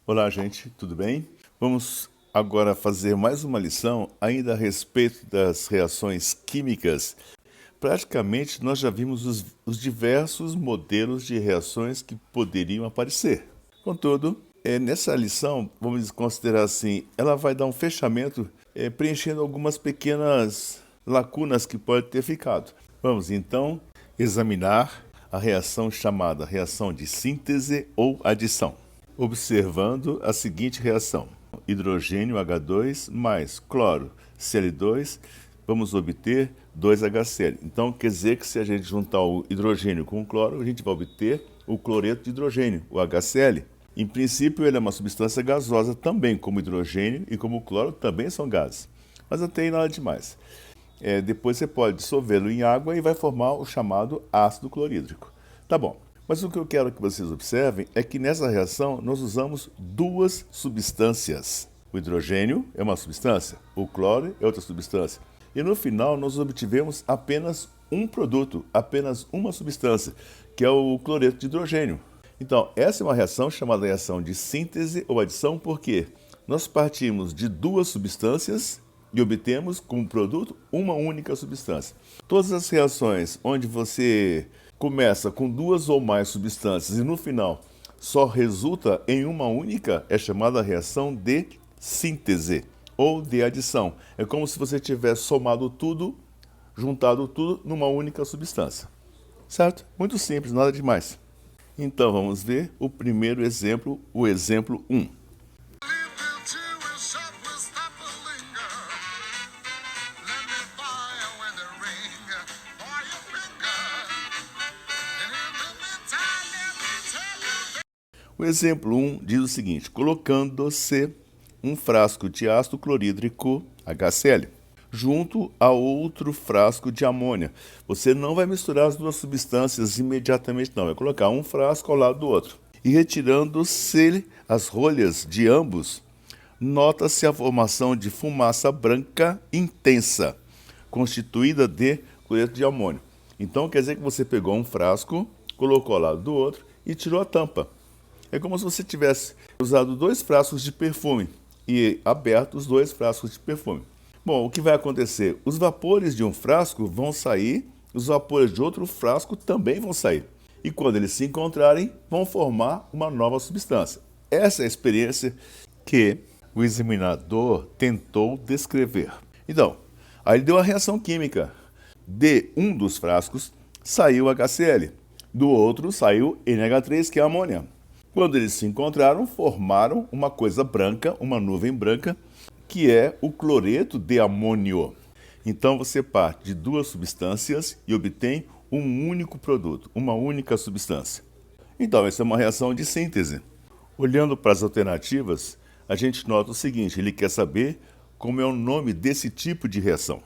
Olá, gente, tudo bem? Vamos agora fazer mais uma lição ainda a respeito das reações químicas. Praticamente nós já vimos os diversos modelos de reações que poderiam aparecer. Contudo, nessa lição, vamos considerar assim, ela vai dar um fechamento preenchendo algumas pequenas lacunas que pode ter ficado. Vamos então examinar a reação chamada reação de síntese ou adição, observando a seguinte reação: hidrogênio H2 mais cloro Cl2, vamos obter 2HCl. Então quer dizer que se a gente juntar o hidrogênio com o cloro, a gente vai obter o cloreto de hidrogênio, o HCl. Em princípio, ele é uma substância gasosa também, como o hidrogênio e como o cloro também são gases. Mas não tem nada demais. Depois você pode dissolvê-lo em água e vai formar o chamado ácido clorídrico. Tá bom. Mas o que eu quero que vocês observem é que nessa reação nós usamos duas substâncias. O hidrogênio é uma substância, o cloro é outra substância. E no final nós obtivemos apenas um produto, apenas uma substância, que é o cloreto de hidrogênio. Então, essa é uma reação chamada reação de síntese ou adição, porque nós partimos de duas substâncias e obtemos como produto uma única substância. Todas as reações onde você começa com duas ou mais substâncias e no final só resulta em uma única é chamada reação de síntese ou de adição. É como se você tivesse somado tudo, juntado tudo numa única substância. Certo? Muito simples, nada demais. Então vamos ver o primeiro exemplo, o exemplo 1. O exemplo 1 diz o seguinte: colocando-se um frasco de ácido clorídrico, HCl, junto a outro frasco de amônia. Você não vai misturar as duas substâncias imediatamente, não. Vai colocar um frasco ao lado do outro. E retirando-se as rolhas de ambos, nota-se a formação de fumaça branca intensa, constituída de cloreto de amônio. Então quer dizer que você pegou um frasco, colocou ao lado do outro e tirou a tampa. É como se você tivesse usado dois frascos de perfume e aberto os dois frascos de perfume. Bom, o que vai acontecer? Os vapores de um frasco vão sair, os vapores de outro frasco também vão sair. E quando eles se encontrarem, vão formar uma nova substância. Essa é a experiência que o examinador tentou descrever. Então, aí ele deu a reação química. De um dos frascos saiu HCl, do outro saiu NH3, que é a amônia. Quando eles se encontraram, formaram uma coisa branca, uma nuvem branca, que é o cloreto de amônio. Então você parte de duas substâncias e obtém um único produto, uma única substância. Então essa é uma reação de síntese. Olhando para as alternativas, a gente nota o seguinte: ele quer saber como é o nome desse tipo de reação.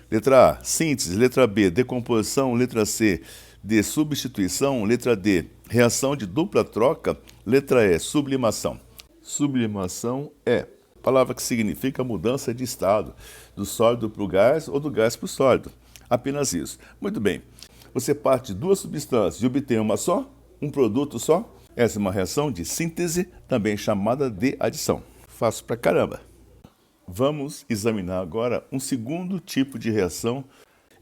Letra A, síntese. Letra B, decomposição. Letra C, de substituição. Letra D, reação de dupla troca. Letra E, sublimação. Sublimação é palavra que significa mudança de estado, do sólido para o gás ou do gás para o sólido. Apenas isso. Muito bem. Você parte de duas substâncias e obtém uma só, um produto só. Essa é uma reação de síntese, também chamada de adição. Fácil pra caramba. Vamos examinar agora um segundo tipo de reação,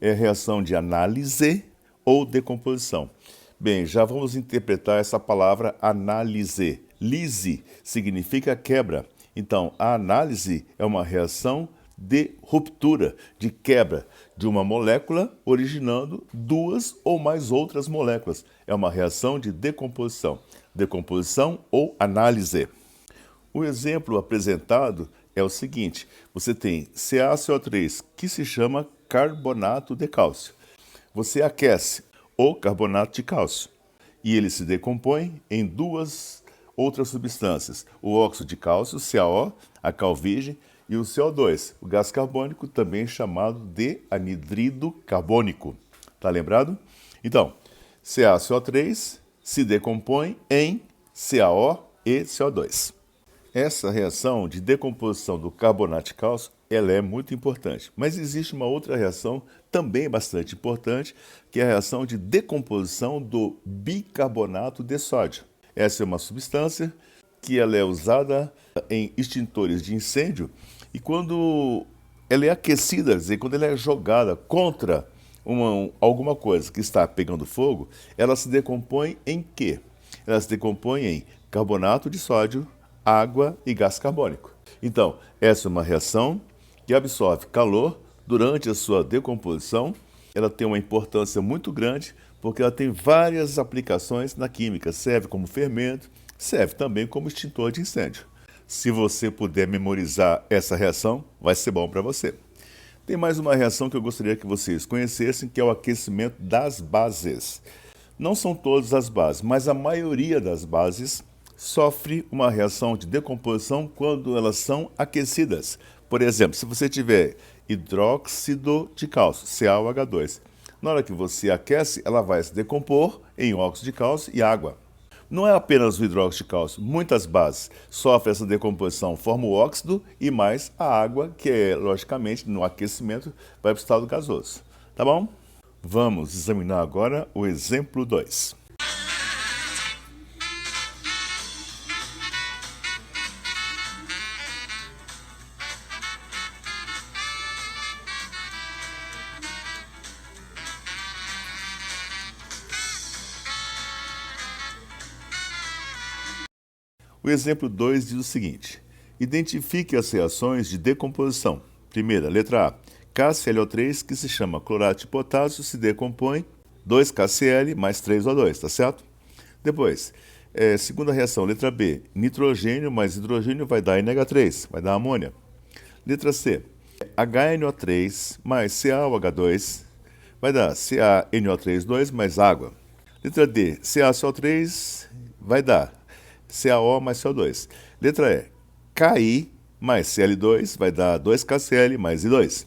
é a reação de análise ou decomposição. Bem, já vamos interpretar essa palavra análise. Lise significa quebra. Então, a análise é uma reação de ruptura, de quebra de uma molécula, originando duas ou mais outras moléculas. É uma reação de decomposição. Decomposição ou análise. O exemplo apresentado é o seguinte: você tem CaCO3, que se chama carbonato de cálcio. Você aquece o carbonato de cálcio e ele se decompõe em duas outras substâncias: o óxido de cálcio, CaO, a cal virgem, e o CO2, o gás carbônico, também chamado de anidrido carbônico. Tá lembrado? Então, CaCO3 se decompõe em CaO e CO2. Essa reação de decomposição do carbonato de cálcio, ela é muito importante. Mas existe uma outra reação também bastante importante, que é a reação de decomposição do bicarbonato de sódio. Essa é uma substância que ela é usada em extintores de incêndio e quando ela é aquecida, quer dizer, quando ela é jogada contra alguma coisa que está pegando fogo, ela se decompõe em quê? Ela se decompõe em carbonato de sódio, água e gás carbônico. Então, essa é uma reação que absorve calor durante a sua decomposição. Ela tem uma importância muito grande porque ela tem várias aplicações na química. Serve como fermento, serve também como extintor de incêndio. Se você puder memorizar essa reação, vai ser bom para você. Tem mais uma reação que eu gostaria que vocês conhecessem, que é o aquecimento das bases. Não são todas as bases, mas a maioria das bases sofre uma reação de decomposição quando elas são aquecidas. Por exemplo, se você tiver hidróxido de cálcio, CaOH2, na hora que você aquece, ela vai se decompor em óxido de cálcio e água. Não é apenas o hidróxido de cálcio, muitas bases sofrem essa decomposição, formam o óxido e mais a água, que é, logicamente, no aquecimento, vai para o estado gasoso. Tá bom? Vamos examinar agora o exemplo 2. O exemplo 2 diz o seguinte: identifique as reações de decomposição. Primeira, letra A. KClO3, que se chama clorato de potássio, se decompõe 2KCl mais 3O2, tá certo? Depois, segunda reação, letra B. Nitrogênio mais hidrogênio vai dar NH3, vai dar amônia. Letra C. HNO3 mais CaOH2 vai dar CaNO3 mais água. Letra D. CaCO3 vai dar CaO mais CO2. Letra E. Ki mais Cl2 vai dar 2KCl mais I2.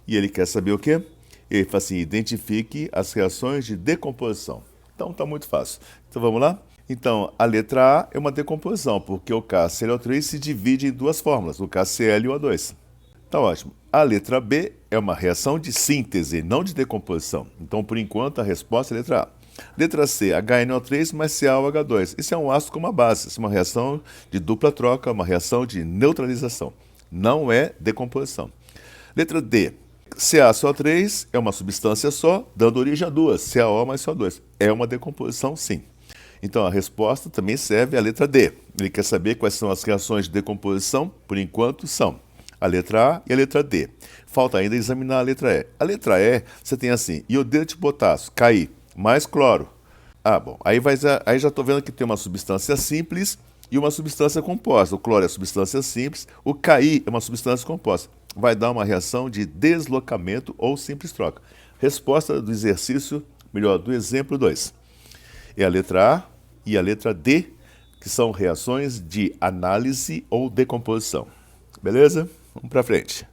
E ele quer saber o quê? Ele fala assim, identifique as reações de decomposição. Então está muito fácil. Então vamos lá? Então a letra A é uma decomposição, porque o KClO3 se divide em duas fórmulas, o KCl e o O2. Tá ótimo. A letra B é uma reação de síntese, não de decomposição. Então por enquanto a resposta é a letra A. Letra C, HNO3 mais CaOH2. Isso é um ácido com uma base. Isso é uma reação de dupla troca, uma reação de neutralização. Não é decomposição. Letra D, CaCO3 é uma substância só, dando origem a duas, CaO mais CO2. É uma decomposição, sim. Então a resposta também serve à letra D. Ele quer saber quais são as reações de decomposição. Por enquanto são a letra A e a letra D. Falta ainda examinar a letra E. A letra E, você tem assim, iodeto de potássio, Ki, mais cloro. Bom, aí já estou vendo que tem uma substância simples e uma substância composta. O cloro é substância simples, o Ki é uma substância composta. Vai dar uma reação de deslocamento ou simples troca. Resposta do exercício, melhor, do exemplo 2. É a letra A e a letra D, que são reações de análise ou decomposição. Beleza? Vamos para frente.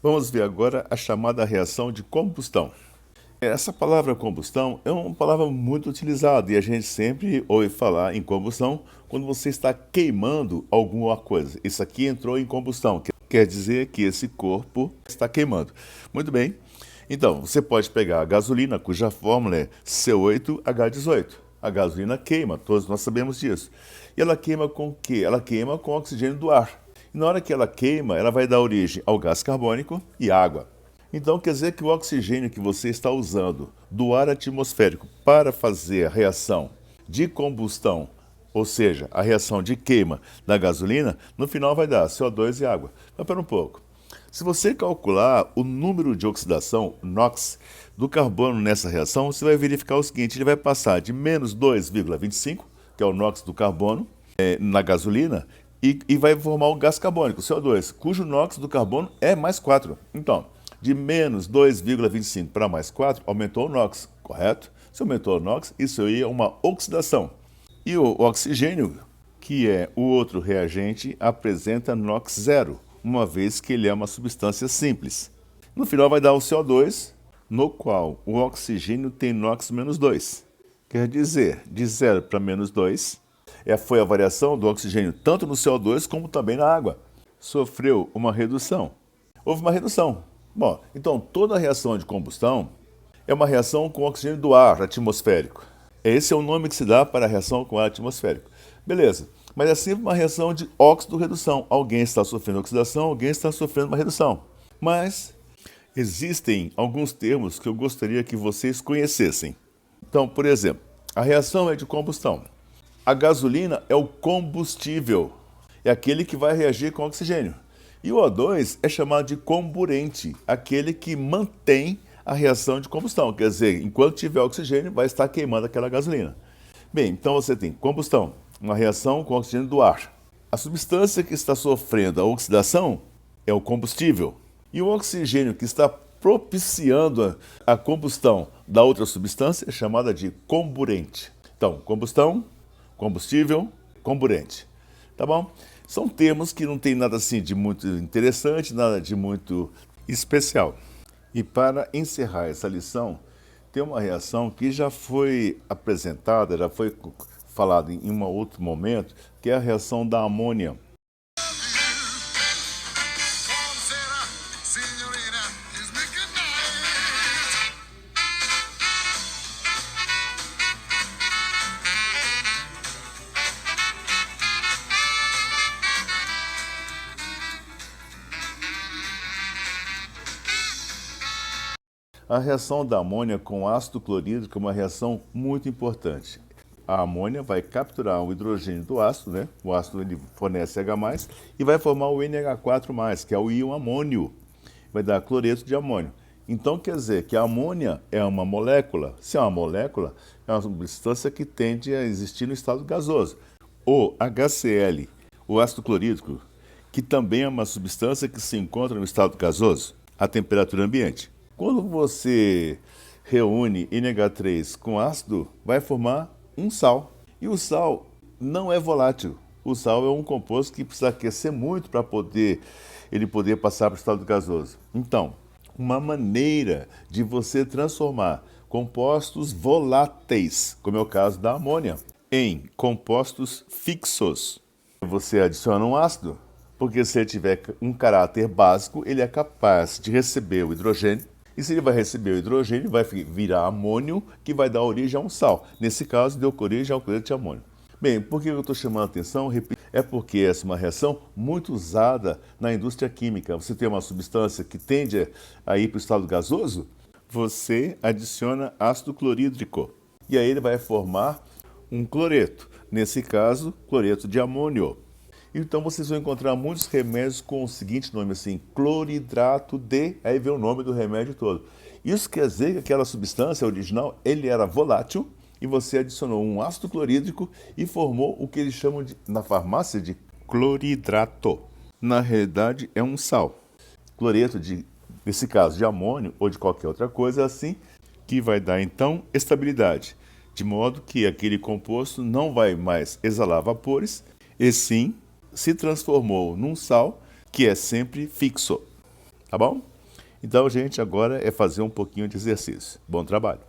Vamos ver agora a chamada reação de combustão. Essa palavra combustão é uma palavra muito utilizada e a gente sempre ouve falar em combustão quando você está queimando alguma coisa. Isso aqui entrou em combustão, quer dizer que esse corpo está queimando. Muito bem. Então, você pode pegar a gasolina, cuja fórmula é C8H18. A gasolina queima, todos nós sabemos disso. E ela queima com o quê? Ela queima com o oxigênio do ar. E na hora que ela queima, ela vai dar origem ao gás carbônico e água. Então, quer dizer que o oxigênio que você está usando do ar atmosférico para fazer a reação de combustão, ou seja, a reação de queima da gasolina, no final vai dar CO2 e água. Mas espera um pouco. Se você calcular o número de oxidação, NOx, do carbono nessa reação, você vai verificar o seguinte, ele vai passar de menos 2,25, que é o NOx do carbono, na gasolina, e vai formar o gás carbônico, CO2, cujo NOx do carbono é mais 4. Então, de menos 2,25 para mais 4, aumentou o NOx, correto? Se aumentou o NOx, isso aí é uma oxidação. E o oxigênio, que é o outro reagente, apresenta NOx zero, uma vez que ele é uma substância simples. No final vai dar o CO2, no qual o oxigênio tem NOx menos 2. Quer dizer, de 0 para menos 2, foi a variação do oxigênio tanto no CO2 como também na água. Sofreu uma redução. houve uma redução. Bom, então toda reação de combustão é uma reação com oxigênio do ar atmosférico. Esse é o nome que se dá para a reação com ar atmosférico. Beleza, mas é sempre uma reação de óxido-redução. Alguém está sofrendo oxidação, alguém está sofrendo uma redução. Mas existem alguns termos que eu gostaria que vocês conhecessem. Então, por exemplo, a reação é de combustão. A gasolina é o combustível, é aquele que vai reagir com oxigênio. E o O2 é chamado de comburente, aquele que mantém a reação de combustão. Quer dizer, enquanto tiver oxigênio, vai estar queimando aquela gasolina. Bem, então você tem combustão, uma reação com oxigênio do ar. A substância que está sofrendo a oxidação é o combustível. E o oxigênio que está propiciando a combustão da outra substância é chamada de comburente. Então, combustão, combustível, comburente. Tá bom? São termos que não tem nada assim de muito interessante, nada de muito especial. E para encerrar essa lição, tem uma reação que já foi apresentada, já foi falada em um outro momento, que é a reação da amônia. A reação da amônia com ácido clorídrico é uma reação muito importante. A amônia vai capturar o hidrogênio do ácido, né? O ácido ele fornece H+, e vai formar o NH4+, que é o íon amônio. Vai dar cloreto de amônio. Então quer dizer que a amônia é uma molécula. Se é uma molécula, é uma substância que tende a existir no estado gasoso. O HCl, o ácido clorídrico, que também é uma substância que se encontra no estado gasoso, à temperatura ambiente. Quando você reúne NH3 com ácido, vai formar um sal. E o sal não é volátil. O sal é um composto que precisa aquecer muito para ele poder passar para o estado gasoso. Então, uma maneira de você transformar compostos voláteis, como é o caso da amônia, em compostos fixos. Você adiciona um ácido, porque se ele tiver um caráter básico, ele é capaz de receber o hidrogênio. E se ele vai receber o hidrogênio, vai virar amônio, que vai dar origem a um sal. Nesse caso, deu origem ao cloreto de amônio. Bem, por que eu estou chamando a atenção? É porque essa é uma reação muito usada na indústria química. Você tem uma substância que tende a ir para o estado gasoso, você adiciona ácido clorídrico. E aí ele vai formar um cloreto. Nesse caso, cloreto de amônio. Então vocês vão encontrar muitos remédios com o seguinte nome assim, cloridrato de, aí vem o nome do remédio todo. Isso quer dizer que aquela substância original, ele era volátil e você adicionou um ácido clorídrico e formou o que eles chamam na farmácia de cloridrato. Na realidade é um sal. Cloreto nesse caso de amônio ou de qualquer outra coisa assim, que vai dar então estabilidade, de modo que aquele composto não vai mais exalar vapores, e sim se transformou num sal que é sempre fixo. Tá bom? Então, gente, agora é fazer um pouquinho de exercício. Bom trabalho!